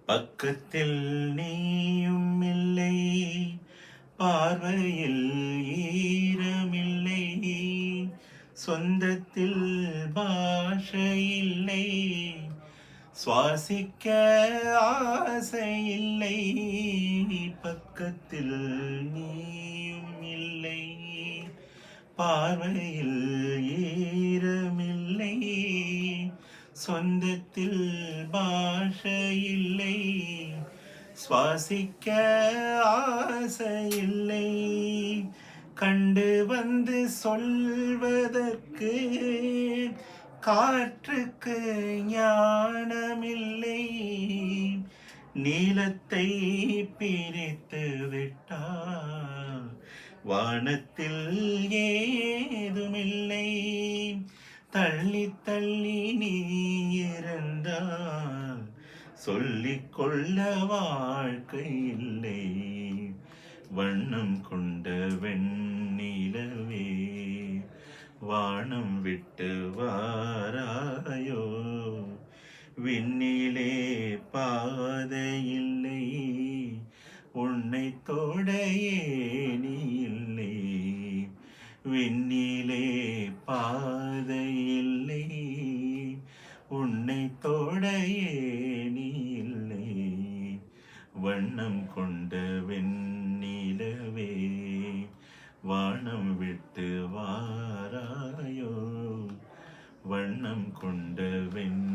பக்கத்தில் நீயும் இல்லை, பார்வையில் ஈரமில்லை, சொந்தத்தில் பாஷை இல்லை, சுவாசிக்க ஆசையில்லை. பக்கத்தில் நீயும் இல்லை, பார்வையில் ஈரமில்லை, சொந்தத்தில் பாஷையில்லை, சுவாசிக்க ஆசையில்லை. கண்டு வந்து சொல்வதற்கு காற்றுக்கு ஞானமில்லை, நீலத்தை பிரித்து விட்டார் வானத்தில் ஏதுமில்லை. தள்ளி தள்ளி நீ இருந்தால் சொல்லிக்கொள்ள வாழ்க்கை இல்லை. வண்ணம் கொண்ட வெண்ணிலவே, வானம் விட்டு வாராயோ, விண்ணிலே பாதையில்லை, உன்னை தொட ஏணி இல்லை. விண்ணிலே பாதையில்லை, உன்னை தொட ஏணி இல்லை. வண்ணம் கொண்ட வெண்ணிலவே, வானம் விட்டு வாராயோ, வண்ணம் கொண்ட வெண்